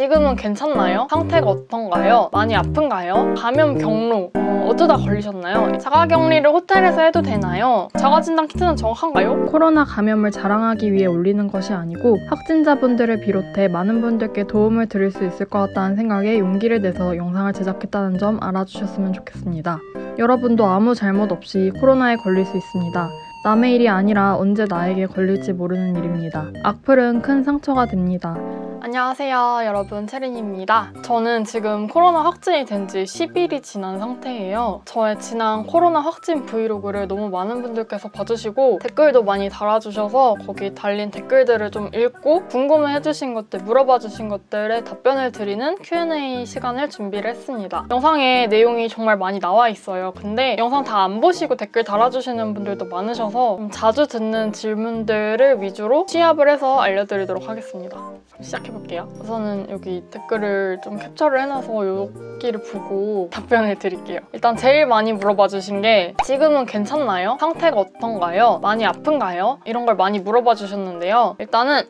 지금은 괜찮나요? 상태가 어떤가요? 많이 아픈가요? 감염 경로 어쩌다 걸리셨나요? 자가격리를 호텔에서 해도 되나요? 자가진단 키트는 정확한가요? 코로나 감염을 자랑하기 위해 올리는 것이 아니고 확진자분들을 비롯해 많은 분들께 도움을 드릴 수 있을 것 같다는 생각에 용기를 내서 영상을 제작했다는 점 알아주셨으면 좋겠습니다. 여러분도 아무 잘못 없이 코로나에 걸릴 수 있습니다. 남의 일이 아니라 언제 나에게 걸릴지 모르는 일입니다. 악플은 큰 상처가 됩니다. 안녕하세요 여러분, 체린입니다. 저는 지금 코로나 확진이 된 지 10일이 지난 상태예요. 저의 지난 코로나 확진 브이로그를 너무 많은 분들께서 봐주시고 댓글도 많이 달아주셔서 거기 달린 댓글들을 좀 읽고 궁금해해주신 것들, 물어봐주신 것들에 답변을 드리는 Q&A 시간을 준비를 했습니다. 영상에 내용이 정말 많이 나와 있어요. 근데 영상 다 안 보시고 댓글 달아주시는 분들도 많으셔서 좀 자주 듣는 질문들을 위주로 취합을 해서 알려드리도록 하겠습니다. 시작해볼게요. 우선은 여기 댓글을 좀 캡처를 해놔서 여기를 보고 답변을 드릴게요. 일단 제일 많이 물어봐 주신 게 지금은 괜찮나요? 상태가 어떤가요? 많이 아픈가요? 이런 걸 많이 물어봐 주셨는데요. 일단은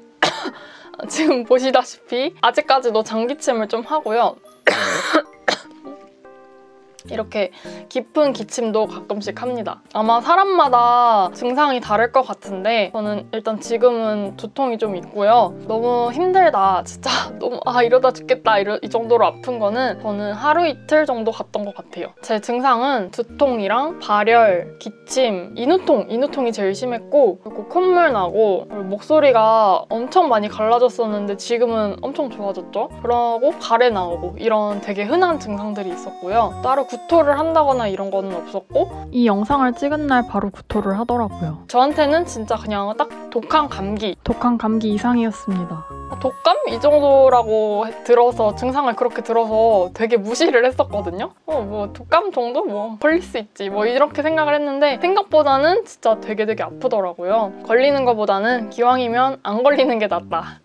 지금 보시다시피 아직까지도 장기침을 좀 하고요. 이렇게 깊은 기침도 가끔씩 합니다. 아마 사람마다 증상이 다를 것 같은데 저는 일단 지금은 두통이 좀 있고요. 너무 힘들다, 진짜 너무 이러다 죽겠다 이 정도로 아픈 거는 저는 하루 이틀 정도 갔던 것 같아요. 제 증상은 두통이랑 발열, 기침, 인후통이 제일 심했고, 그리고 콧물 나고, 그리고 목소리가 엄청 많이 갈라졌었는데 지금은 엄청 좋아졌죠? 그러고 가래 나오고 이런 되게 흔한 증상들이 있었고요. 따로 구토를 한다거나 이런 거는 없었고, 이 영상을 찍은 날 바로 구토를 하더라고요. 저한테는 진짜 그냥 딱 독한 감기 이상이었습니다. 독감? 이 정도라고 들어서, 증상을 그렇게 들어서 되게 무시를 했었거든요. 뭐 독감 정도? 뭐 걸릴 수 있지, 뭐 이렇게 생각을 했는데 생각보다는 진짜 되게 아프더라고요. 걸리는 것보다는 기왕이면 안 걸리는 게 낫다.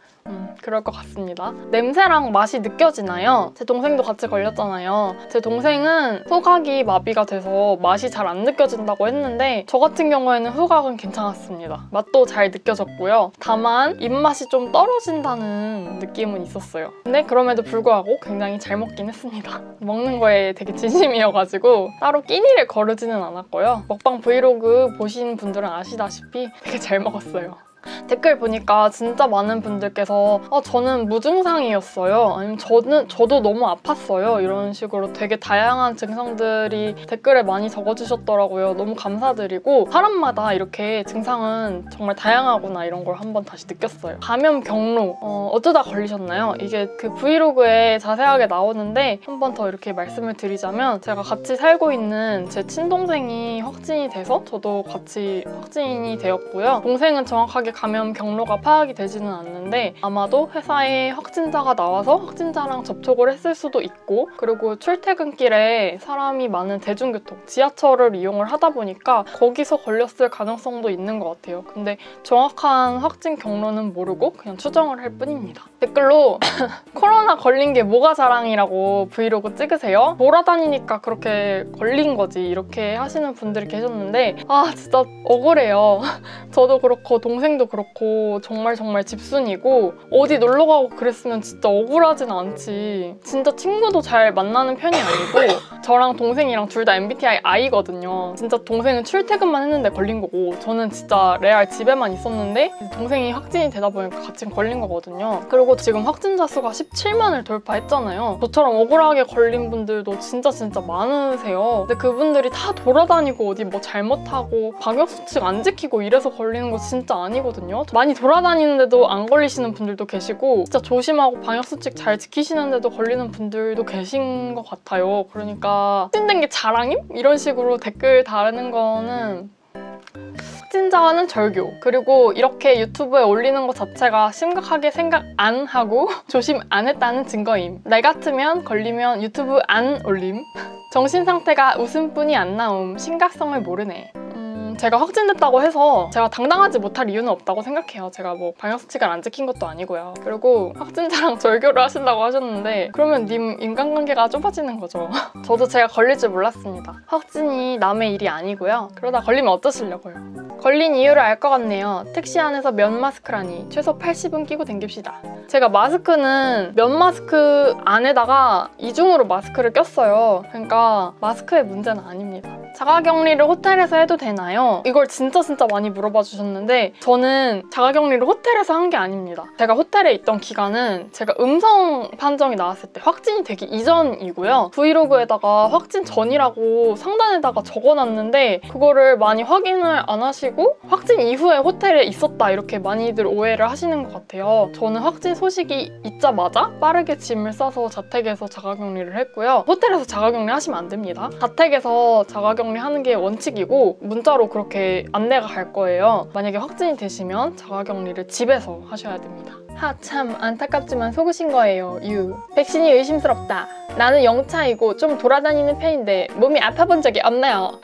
그럴 것 같습니다. 냄새랑 맛이 느껴지나요? 제 동생도 같이 걸렸잖아요. 제 동생은 후각이 마비가 돼서 맛이 잘 안 느껴진다고 했는데 저 같은 경우에는 후각은 괜찮았습니다. 맛도 잘 느껴졌고요. 다만 입맛이 좀 떨어진다는 느낌은 있었어요. 근데 그럼에도 불구하고 굉장히 잘 먹긴 했습니다. 먹는 거에 되게 진심이어가지고 따로 끼니를 거르지는 않았고요. 먹방 브이로그 보신 분들은 아시다시피 되게 잘 먹었어요. 댓글 보니까 진짜 많은 분들께서 저는 무증상이었어요, 아니면 저도 너무 아팠어요, 이런 식으로 되게 다양한 증상들이 댓글에 많이 적어주셨더라고요. 너무 감사드리고, 사람마다 이렇게 증상은 정말 다양하구나 이런 걸 한번 다시 느꼈어요. 감염 경로 어쩌다 걸리셨나요? 이게 그 브이로그에 자세하게 나오는데 한 번 더 이렇게 말씀을 드리자면, 제가 같이 살고 있는 제 친동생이 확진이 돼서 저도 같이 확진이 되었고요. 동생은 정확하게 감염 경로가 파악이 되지는 않는데 아마도 회사에 확진자가 나와서 확진자랑 접촉을 했을 수도 있고, 그리고 출퇴근길에 사람이 많은 대중교통, 지하철을 이용을 하다 보니까 거기서 걸렸을 가능성도 있는 것 같아요. 근데 정확한 확진 경로는 모르고 그냥 추정을 할 뿐입니다. 댓글로 코로나 걸린 게 뭐가 자랑이라고 브이로그 찍으세요? 돌아다니니까 그렇게 걸린 거지, 이렇게 하시는 분들이 계셨는데 진짜 억울해요. 저도 그렇고 동생도 그렇고 정말 집순이고, 어디 놀러 가고 그랬으면 진짜 억울하진 않지. 진짜 친구도 잘 만나는 편이 아니고, 저랑 동생이랑 둘 다 MBTI I거든요. 진짜 동생은 출퇴근만 했는데 걸린 거고, 저는 진짜 레알 집에만 있었는데 동생이 확진이 되다 보니까 같이 걸린 거거든요. 그리고 지금 확진자 수가 17만을 돌파했잖아요. 저처럼 억울하게 걸린 분들도 진짜 많으세요. 근데 그분들이 다 돌아다니고 어디 뭐 잘못하고 방역수칙 안 지키고 이래서 걸리는 거 진짜 아니거든요. 많이 돌아다니는데도 안 걸리시는 분들도 계시고, 진짜 조심하고 방역수칙 잘 지키시는데도 걸리는 분들도 계신 것 같아요. 그러니까 확진된 게 자랑임? 이런 식으로 댓글 다루는 거는 확진자와는 절교. 그리고 이렇게 유튜브에 올리는 것 자체가 심각하게 생각 안 하고 조심 안 했다는 증거임. 나 같으면 걸리면 유튜브 안 올림. 정신상태가 웃음뿐이 안 나옴. 심각성을 모르네. 제가 확진됐다고 해서 제가 당당하지 못할 이유는 없다고 생각해요. 제가 뭐 방역수칙을 안 지킨 것도 아니고요. 그리고 확진자랑 절교를 하신다고 하셨는데 그러면 님 인간관계가 좁아지는 거죠. 저도 제가 걸릴 줄 몰랐습니다. 확진이 남의 일이 아니고요. 그러다 걸리면 어떠시려고요? 걸린 이유를 알 것 같네요. 택시 안에서 면 마스크라니. 최소 80은 끼고 댕깁시다. 제가 마스크는 면 마스크 안에다가 이중으로 마스크를 꼈어요. 그러니까 마스크의 문제는 아닙니다. 자가격리를 호텔에서 해도 되나요? 이걸 진짜 많이 물어봐 주셨는데 저는 자가격리를 호텔에서 한 게 아닙니다. 제가 호텔에 있던 기간은 제가 음성 판정이 나왔을 때 확진이 되기 이전이고요. 브이로그에다가 확진 전이라고 상단에다가 적어놨는데 그거를 많이 확인을 안 하시고 확진 이후에 호텔에 있었다 이렇게 많이들 오해를 하시는 것 같아요. 저는 확진 소식이 있자마자 빠르게 짐을 싸서 자택에서 자가격리를 했고요. 호텔에서 자가격리 하시면 안 됩니다. 자택에서 자가격리 하는 게 원칙이고 문자로 그렇게 안내가 갈 거예요. 만약에 확진이 되시면 자가격리를 집에서 하셔야 됩니다. 참 안타깝지만 속으신 거예요. 백신이 의심스럽다. 나는 영차이고 좀 돌아다니는 편인데 몸이 아파본 적이 없나요?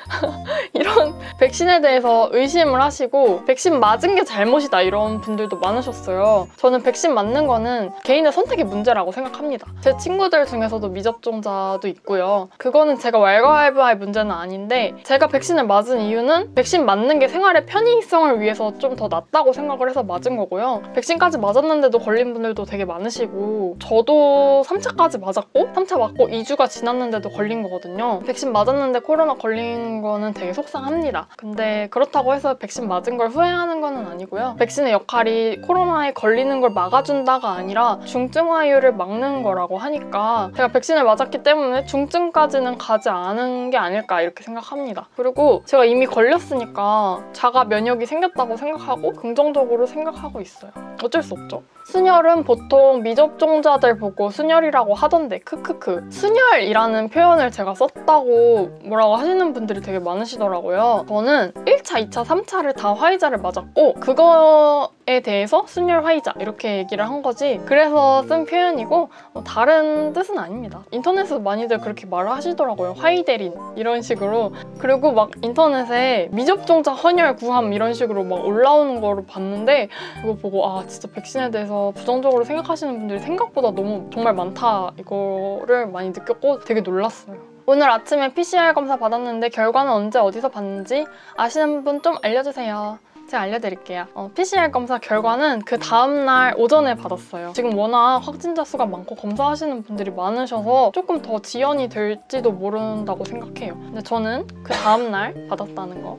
이런 백신에 대해서 의심을 하시고 백신 맞은 게 잘못이다 이런 분들도 많으셨어요. 저는 백신 맞는 거는 개인의 선택의 문제라고 생각합니다. 제 친구들 중에서도 미접종자도 있고요. 그거는 제가 왈가왈부할 문제는 아닌데 제가 백신을 맞은 이유는 백신 맞는 게 생활의 편의성을 위해서 좀 더 낫다고 생각을 해서 맞은 거고요. 백신까지 맞았는데도 걸린 분들도 되게 많으시고 저도 3차까지 맞았고 3차 맞고 2주가 지났는데도 걸린 거거든요. 백신 맞았는데 코로나 걸린 거는 되게 속상합니다. 근데 그렇다고 해서 백신 맞은 걸 후회하는 거는 아니고요. 백신의 역할이 코로나에 걸리는 걸 막아준다가 아니라 중증화율을 막는 거라고 하니까 제가 백신을 맞았기 때문에 중증까지는 가지 않은 게 아닐까 이렇게 생각합니다. 그리고 제가 이미 걸렸으니까 자가 면역이 생겼다고 생각하고 긍정적으로 생각하고 있어요. 어쩔 수 없죠. 순혈은 보통 미접종자들 보고 순혈이라고 하던데 크크크. 순혈이라는 표현을 제가 썼다고 뭐라고 하시는 분들이 되게 많으시더라고요. 저는 1차, 2차, 3차를 다 화이자를 맞았고 그거에 대해서 순혈 화이자 이렇게 얘기를 한 거지 그래서 쓴 표현이고 다른 뜻은 아닙니다. 인터넷에서 많이들 그렇게 말을 하시더라고요. 화이대린 이런 식으로. 그리고 막 인터넷에 미접종자 헌혈 구함 이런 식으로 막 올라오는 거를 봤는데 그거 보고 아 진짜 백신에 대해서 부정적으로 생각하시는 분들이 생각보다 너무 정말 많다 이거를 많이 느꼈고 되게 놀랐어요. 오늘 아침에 PCR 검사 받았는데 결과는 언제 어디서 받는지 아시는 분 좀 알려주세요. 제가 알려드릴게요. PCR 검사 결과는 그 다음날 오전에 받았어요. 지금 워낙 확진자 수가 많고 검사하시는 분들이 많으셔서 조금 더 지연이 될지도 모른다고 생각해요. 근데 저는 그 다음날 받았다는 거.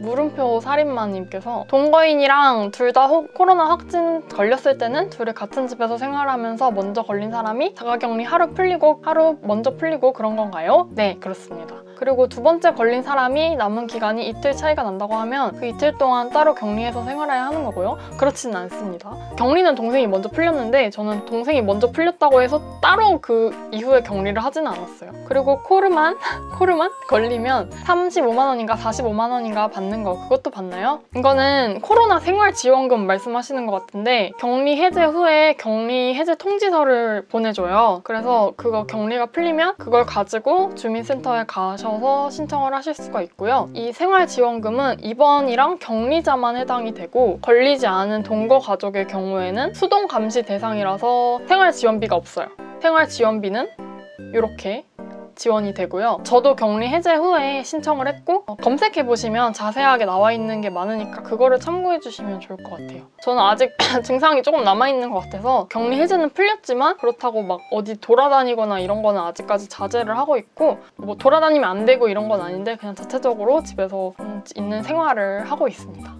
물음표 살인마님께서 동거인이랑 둘 다 코로나 확진 걸렸을 때는 둘이 같은 집에서 생활하면서 먼저 걸린 사람이 자가격리 하루 먼저 풀리고 그런 건가요? 네, 그렇습니다. 그리고 두 번째 걸린 사람이 남은 기간이 이틀 차이가 난다고 하면 그 이틀 동안 따로 격리해서 생활해야 하는 거고요. 그렇지는 않습니다. 격리는 동생이 먼저 풀렸는데 저는 동생이 먼저 풀렸다고 해서 따로 그 이후에 격리를 하지는 않았어요. 그리고 코르만 걸리면 35만 원인가 45만 원인가 받는 거 그것도 받나요? 이거는 코로나 생활지원금 말씀하시는 것 같은데 격리 해제 후에 격리 해제 통지서를 보내줘요. 그래서 그거 격리가 풀리면 그걸 가지고 주민센터에 가셔서 신청을 하실 수가 있고요. 이 생활지원금은 입원이랑 격리자만 해당이 되고 걸리지 않은 동거 가족의 경우에는 수동 감시 대상이라서 생활지원비가 없어요. 생활지원비는 이렇게 지원이 되고요. 저도 격리 해제 후에 신청을 했고 검색해보시면 자세하게 나와 있는 게 많으니까 그거를 참고해주시면 좋을 것 같아요. 저는 아직 증상이 조금 남아있는 것 같아서 격리 해제는 풀렸지만 그렇다고 막 어디 돌아다니거나 이런 거는 아직까지 자제를 하고 있고 뭐 돌아다니면 안 되고 이런 건 아닌데 그냥 자체적으로 집에서 있는 생활을 하고 있습니다.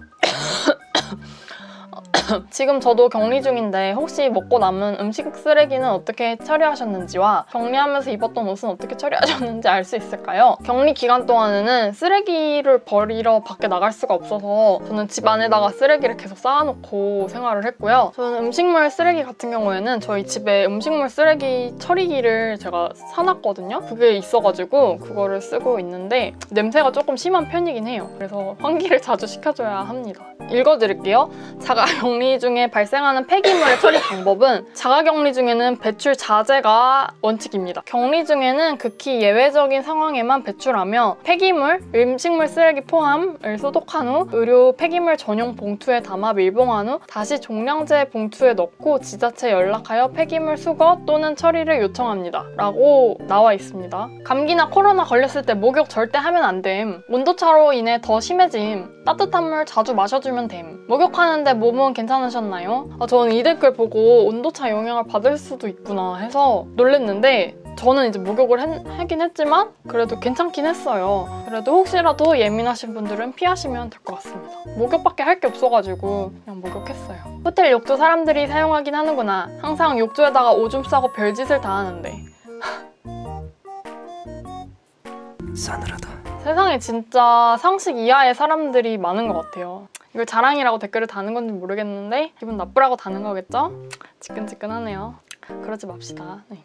지금 저도 격리 중인데 혹시 먹고 남은 음식 쓰레기는 어떻게 처리하셨는지와 격리하면서 입었던 옷은 어떻게 처리하셨는지 알 수 있을까요? 격리 기간 동안에는 쓰레기를 버리러 밖에 나갈 수가 없어서 저는 집 안에다가 쓰레기를 계속 쌓아놓고 생활을 했고요. 저는 음식물 쓰레기 같은 경우에는 저희 집에 음식물 쓰레기 처리기를 제가 사놨거든요. 그게 있어가지고 그거를 쓰고 있는데 냄새가 조금 심한 편이긴 해요. 그래서 환기를 자주 시켜줘야 합니다. 읽어드릴게요. 자가격리 중에 발생하는 폐기물의 처리 방법은 자가격리 중에는 배출 자제가 원칙입니다. 격리 중에는 극히 예외적인 상황에만 배출하며 폐기물, 음식물 쓰레기 포함을 소독한 후 의료 폐기물 전용 봉투에 담아 밀봉한 후 다시 종량제 봉투에 넣고 지자체에 연락하여 폐기물 수거 또는 처리를 요청합니다. 라고 나와 있습니다. 감기나 코로나 걸렸을 때 목욕 절대 하면 안 됨. 온도차로 인해 더 심해짐. 따뜻한 물 자주 마셔주면 됨. 목욕하는데 몸은 괜찮으셨나요? 저는 이 댓글 보고 온도차 영향을 받을 수도 있구나 해서 놀랬는데 저는 이제 목욕을 하긴 했지만 그래도 괜찮긴 했어요. 그래도 혹시라도 예민하신 분들은 피하시면 될 것 같습니다. 목욕밖에 할 게 없어가지고 그냥 목욕했어요. 호텔 욕조 사람들이 사용하긴 하는구나. 항상 욕조에다가 오줌 싸고 별짓을 다 하는데. 싸늘하다. 세상에 진짜 상식 이하의 사람들이 많은 것 같아요. 이걸 자랑이라고 댓글을 다는 건지 모르겠는데 기분 나쁘라고 다는 거겠죠? 지끈지끈하네요. 그러지 맙시다. 네.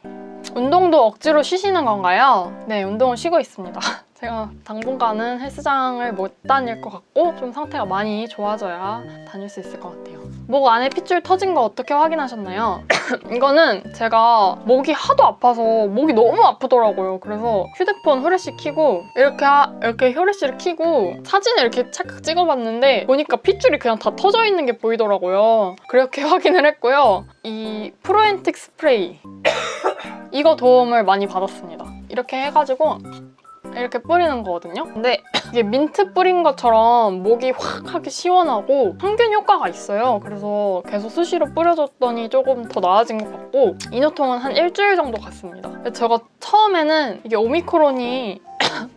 운동도 억지로 쉬시는 건가요? 네, 운동은 쉬고 있습니다. 제가 당분간은 헬스장을 못 다닐 것 같고 좀 상태가 많이 좋아져야 다닐 수 있을 것 같아요. 목 안에 핏줄 터진 거 어떻게 확인하셨나요? 이거는 제가 목이 하도 아파서 목이 너무 아프더라고요. 그래서 휴대폰 후레쉬 켜고 이렇게 후레쉬를 켜고 사진을 이렇게 찰칵 찍어봤는데 보니까 핏줄이 그냥 다 터져 있는 게 보이더라고요. 그렇게 확인을 했고요. 이 프로엔틱 스프레이 이거 도움을 많이 받았습니다. 이렇게 해가지고 이렇게 뿌리는 거거든요. 근데 이게 민트 뿌린 것처럼 목이 확 하게 시원하고 항균 효과가 있어요. 그래서 계속 수시로 뿌려줬더니 조금 더 나아진 것 같고 인후통은 한 일주일 정도 갔습니다. 제가 처음에는 이게 오미크론이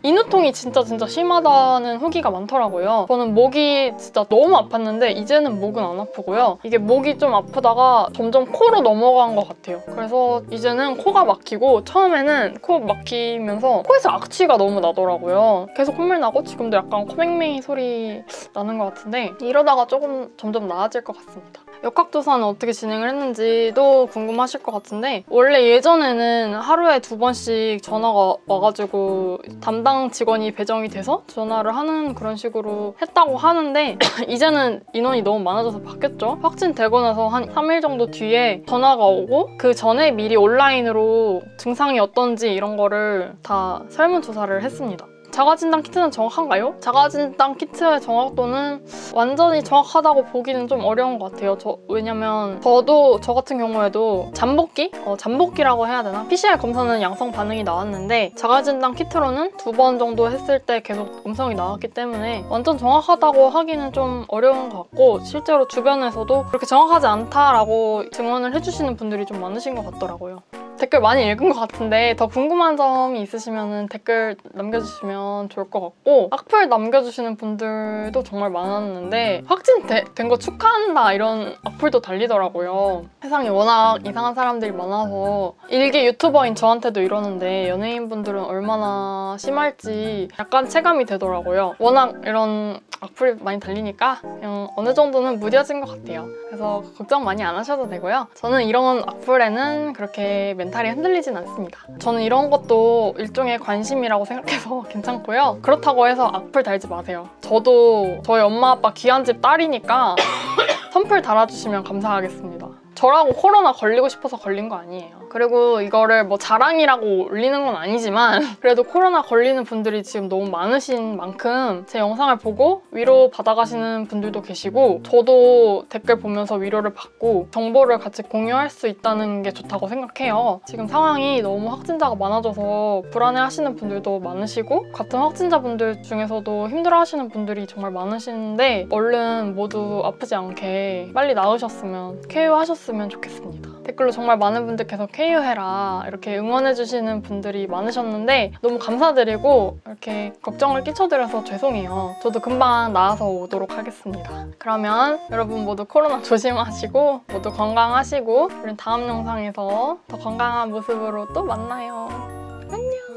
인후통이 진짜 심하다는 후기가 많더라고요. 저는 목이 진짜 너무 아팠는데 이제는 목은 안 아프고요. 이게 목이 좀 아프다가 점점 코로 넘어간 것 같아요. 그래서 이제는 코가 막히고 처음에는 코 막히면서 코에서 악취가 너무 나더라고요. 계속 콧물 나고 지금도 약간 코맹맹이 소리 나는 것 같은데 이러다가 점점 나아질 것 같습니다. 역학조사는 어떻게 진행을 했는지도 궁금하실 것 같은데 원래 예전에는 하루에 2번씩 전화가 와가지고 담당 직원이 배정이 돼서 전화를 하는 그런 식으로 했다고 하는데 이제는 인원이 너무 많아져서 바뀌었죠. 확진되고 나서 한 3일 정도 뒤에 전화가 오고 그 전에 미리 온라인으로 증상이 어떤지 이런 거를 다 설문조사를 했습니다. 자가진단 키트는 정확한가요? 자가진단 키트의 정확도는 완전히 정확하다고 보기는 좀 어려운 것 같아요. 왜냐면 저 같은 경우에도 잠복기라고 해야 되나? PCR 검사는 양성 반응이 나왔는데 자가진단 키트로는 2번 정도 했을 때 계속 음성이 나왔기 때문에 완전 정확하다고 하기는 좀 어려운 것 같고 실제로 주변에서도 그렇게 정확하지 않다라고 증언을 해주시는 분들이 좀 많으신 것 같더라고요. 댓글 많이 읽은 것 같은데 더 궁금한 점이 있으시면 댓글 남겨주시면 좋을 것 같고 악플 남겨주시는 분들도 정말 많았는데 확진된 거 축하한다 이런 악플도 달리더라고요. 세상에 워낙 이상한 사람들이 많아서 일개 유튜버인 저한테도 이러는데 연예인분들은 얼마나 심할지 약간 체감이 되더라고요. 워낙 이런 악플이 많이 달리니까 그냥 어느 정도는 무뎌진 것 같아요. 그래서 걱정 많이 안 하셔도 되고요. 저는 이런 악플에는 그렇게 멘탈이 흔들리진 않습니다. 저는 이런 것도 일종의 관심이라고 생각해서 괜찮고요. 그렇다고 해서 악플 달지 마세요. 저도 저희 엄마 아빠 귀한 집 딸이니까 선플 달아주시면 감사하겠습니다. 저라고 코로나 걸리고 싶어서 걸린 거 아니에요. 그리고 이거를 뭐 자랑이라고 올리는 건 아니지만 그래도 코로나 걸리는 분들이 지금 너무 많으신 만큼 제 영상을 보고 위로 받아가시는 분들도 계시고 저도 댓글 보면서 위로를 받고 정보를 같이 공유할 수 있다는 게 좋다고 생각해요. 지금 상황이 너무 확진자가 많아져서 불안해하시는 분들도 많으시고 같은 확진자분들 중에서도 힘들어하시는 분들이 정말 많으시는데 얼른 모두 아프지 않게 빨리 나으셨으면 쾌유하셨으면 좋겠습니다. 댓글로 정말 많은 분들께서 쾌유해라 이렇게 응원해주시는 분들이 많으셨는데 너무 감사드리고 이렇게 걱정을 끼쳐드려서 죄송해요. 저도 금방 나아서 오도록 하겠습니다. 그러면 여러분 모두 코로나 조심하시고 모두 건강하시고 우린 다음 영상에서 더 건강한 모습으로 또 만나요. 안녕.